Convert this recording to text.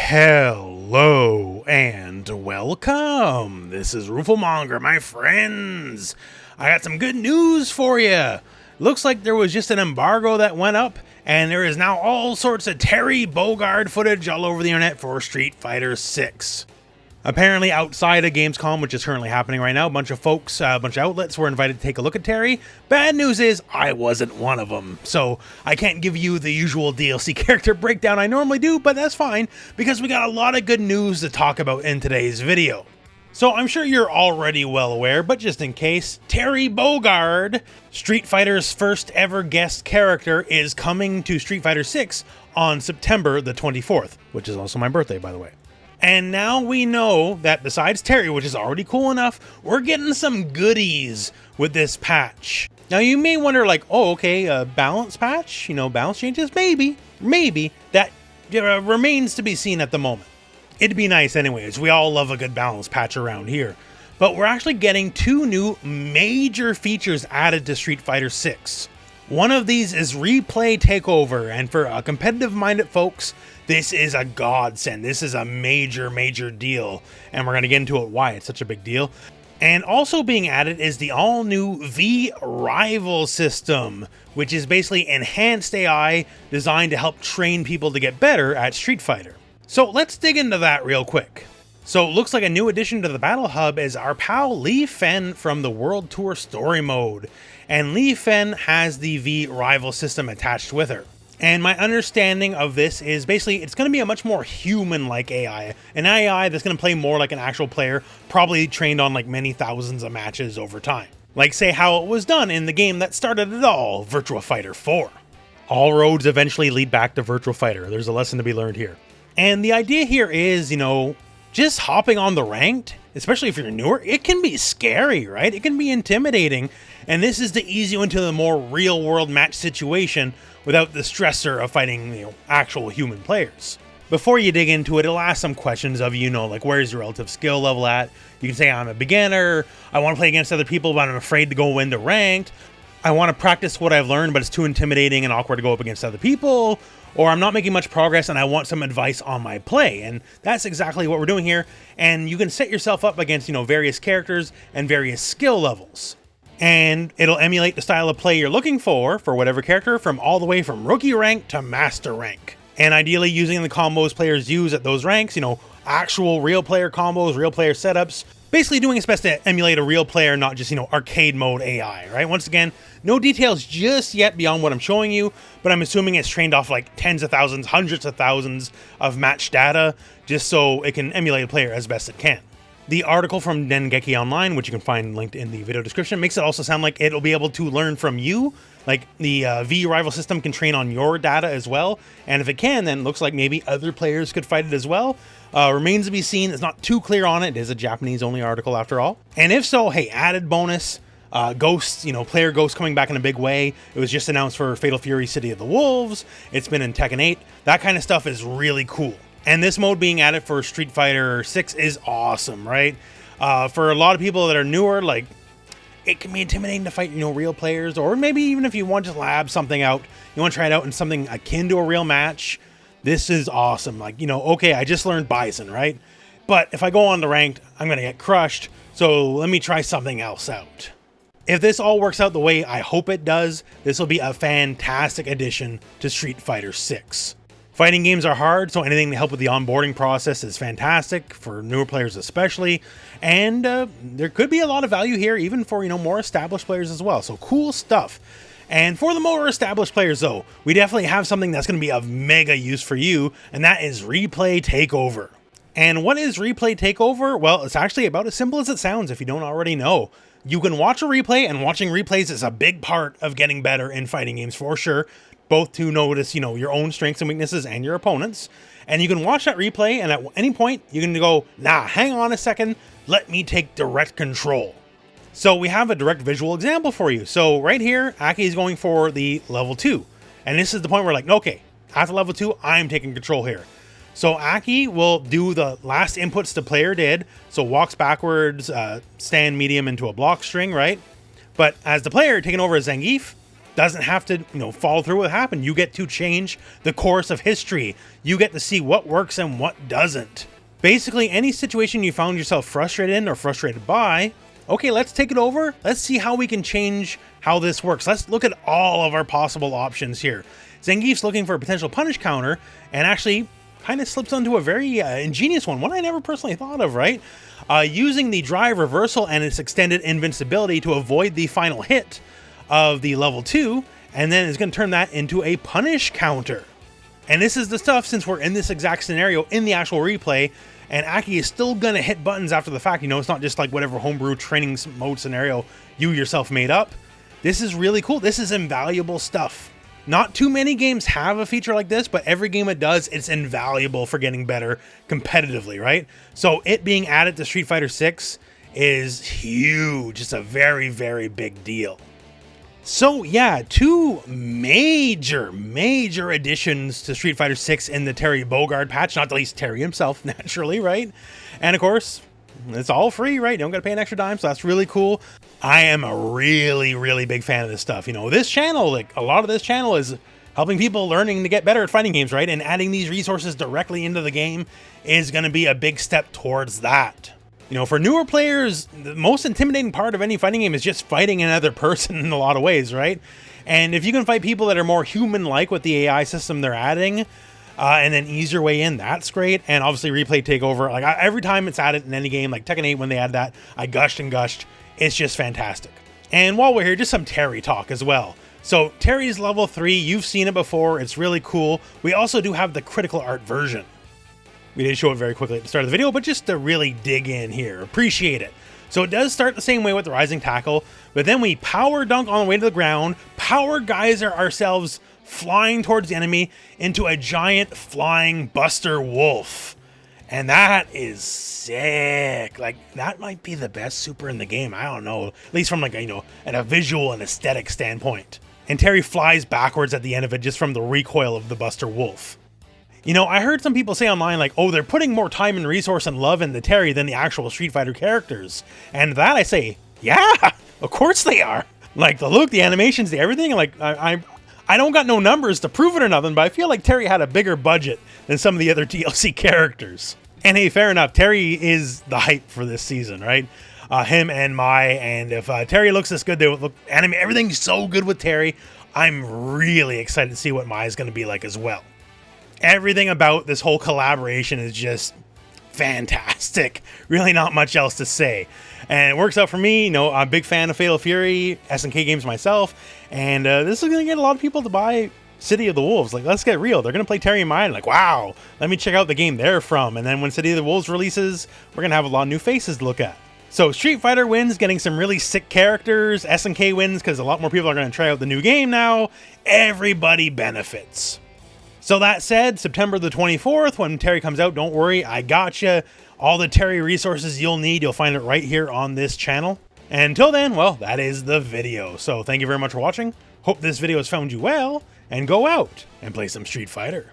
Hello and welcome. This is rooflemonger, my friends. I got some good news for you. Looks like there was just an embargo that went up, and there is now all sorts of Terry Bogard footage all over the internet for Street Fighter 6. Apparently outside of Gamescom, which is currently happening right now, a bunch of folks, a bunch of outlets were invited to take a look at Terry. Bad news is, I wasn't one of them. So I can't give you the usual DLC character breakdown I normally do, but that's fine, because we got a lot of good news to talk about in today's video. So I'm sure you're already well aware, but just in case, Terry Bogard, Street Fighter's first ever guest character, is coming to Street Fighter 6 on September the 24th, which is also my birthday, by the way. And now we know that besides Terry, which is already cool enough, we're getting some goodies with this patch. Now you may wonder like, oh, okay, a balance patch, balance changes? Maybe. That remains to be seen at the moment. It'd be nice anyways. We all love a good balance patch around here. But we're actually getting two new major features added to Street Fighter 6. One of these is Replay Takeover, and for competitive-minded folks, this is a godsend. This is a major deal, and we're going to get into it why it's such a big deal. And also being added is the all-new V-Rival system, which is basically enhanced AI designed to help train people to get better at Street Fighter. So let's dig into that real quick. So it looks like a new addition to the Battle Hub is our pal Li Fen from the World Tour Story Mode. And Li Fen has the V-Rival system attached with her. And my understanding of this is basically it's going to be a much more human-like AI. An AI that's going to play more like an actual player, probably trained on like many thousands of matches over time. Like say how it was done in the game that started it all, Virtua Fighter 4. All roads eventually lead back to Virtua Fighter. There's a lesson to be learned here. And the idea here is, just hopping on the ranked, especially if you're newer, it can be scary, right? It can be intimidating. And this is to ease you into the more real world match situation without the stressor of fighting, actual human players. Before you dig into it, it'll ask some questions of, like where's your relative skill level at? You can say, I'm a beginner. I want to play against other people, but I'm afraid to go into ranked. I want to practice what I've learned, but it's too intimidating and awkward to go up against other people. Or I'm not making much progress and I want some advice on my play. And that's exactly what we're doing here. And you can set yourself up against, various characters and various skill levels. And it'll emulate the style of play you're looking for whatever character, from all the way from rookie rank to master rank. And ideally using the combos players use at those ranks, actual real player combos, real player setups, basically doing its best to emulate a real player, not just, arcade mode AI, right? Once again, no details just yet beyond what I'm showing you, but I'm assuming it's trained off like tens of thousands, hundreds of thousands of match data, just so it can emulate a player as best it can. The article from Dengeki Online, which you can find linked in the video description, makes it also sound like it'll be able to learn from you. Like the V-Rival system can train on your data as well. And if it can, then it looks like maybe other players could fight it as well. Remains to be seen. It's not too clear on it. It is a Japanese-only article after all. And if so, hey, added bonus. Ghosts, player Ghosts coming back in a big way. It was just announced for Fatal Fury City of the Wolves. It's been in Tekken 8. That kind of stuff is really cool. And this mode being added for Street Fighter 6 is awesome, right? For a lot of people that are newer, like, it can be intimidating to fight, real players, or maybe even if you want to lab something out, you want to try it out in something akin to a real match, this is awesome. Like, okay, I just learned Bison, right? But if I go on the ranked, I'm going to get crushed, so let me try something else out. If this all works out the way I hope it does, this will be a fantastic addition to Street Fighter 6. Fighting games are hard, so anything to help with the onboarding process is fantastic, for newer players especially, and there could be a lot of value here even for, more established players as well, so cool stuff. And for the more established players though, we definitely have something that's going to be of mega use for you, and that is Replay Takeover. And what is Replay Takeover? Well, it's actually about as simple as it sounds if you don't already know. You can watch a replay, and watching replays is a big part of getting better in fighting games for sure. Both to notice, your own strengths and weaknesses and your opponents. And you can watch that replay, and at any point, you can go, nah, hang on a second, let me take direct control. So we have a direct visual example for you. So right here, Aki is going for the level 2. And this is the point where like, okay, after level 2, I'm taking control here. So Aki will do the last inputs the player did. So walks backwards, stand medium into a block string, right? But as the player taking over as Zangief, doesn't have to, follow through what happened. You get to change the course of history. You get to see what works and what doesn't. Basically, any situation you found yourself frustrated in or frustrated by, okay, let's take it over. Let's see how we can change how this works. Let's look at all of our possible options here. Zangief's looking for a potential punish counter and actually kind of slips onto a very ingenious one I never personally thought of, right? Using the drive reversal and its extended invincibility to avoid the final hit of the level 2, and then it's going to turn that into a punish counter. And this is the stuff, since we're in this exact scenario in the actual replay, and Aki is still going to hit buttons after the fact. It's not just like whatever homebrew training mode scenario you yourself made up. This is really cool. This is invaluable stuff. Not too many games have a feature like this, but every game it does, it's invaluable for getting better competitively, right? So it being added to Street Fighter 6 is huge. It's a very, very big deal. So yeah, two major additions to Street Fighter 6 in the Terry Bogard patch, not the least Terry himself, naturally, right? And of course, it's all free, right? You don't got to pay an extra dime, so that's really cool. I am a really big fan of this stuff. This channel, like a lot of this channel is helping people learning to get better at fighting games, right? And adding these resources directly into the game is going to be a big step towards that. For newer players, the most intimidating part of any fighting game is just fighting another person in a lot of ways, right? And if you can fight people that are more human-like with the AI system they're adding, and then ease your way in, that's great. And obviously Replay Takeover, every time it's added in any game, like Tekken 8 when they add that, I gushed and gushed. It's just fantastic. And while we're here, just some Terry talk as well. So Terry's level 3, you've seen it before, it's really cool. We also do have the critical art version. We did show it very quickly at the start of the video, but just to really dig in here, appreciate it. So it does start the same way with the rising tackle, but then we power dunk on the way to the ground, power geyser ourselves flying towards the enemy into a giant flying Buster Wolf. And that is sick. That might be the best super in the game. I don't know, at least from a visual and aesthetic standpoint. And Terry flies backwards at the end of it just from the recoil of the Buster Wolf. I heard some people say online, oh, they're putting more time and resource and love into Terry than the actual Street Fighter characters. And that I say, yeah, of course they are. The look, the animations, the everything. I don't got no numbers to prove it or nothing, but I feel like Terry had a bigger budget than some of the other DLC characters. And hey, fair enough, Terry is the hype for this season, right? Him and Mai, and if Terry looks this good, they will look anime. Everything's so good with Terry. I'm really excited to see what Mai is going to be like as well. Everything about this whole collaboration is just fantastic. Really not much else to say. And it works out for me. I'm a big fan of Fatal Fury, SNK games myself, and this is going to get a lot of people to buy City of the Wolves. Let's get real. They're going to play Terry and Mai, wow, let me check out the game they're from. And then when City of the Wolves releases, we're going to have a lot of new faces to look at. So Street Fighter wins, getting some really sick characters. SNK wins because a lot more people are going to try out the new game now. Everybody benefits. So that said, September the 24th, when Terry comes out, don't worry, I gotcha. All the Terry resources you'll need, you'll find it right here on this channel. And until then, well, that is the video. So thank you very much for watching. Hope this video has found you well, and go out and play some Street Fighter.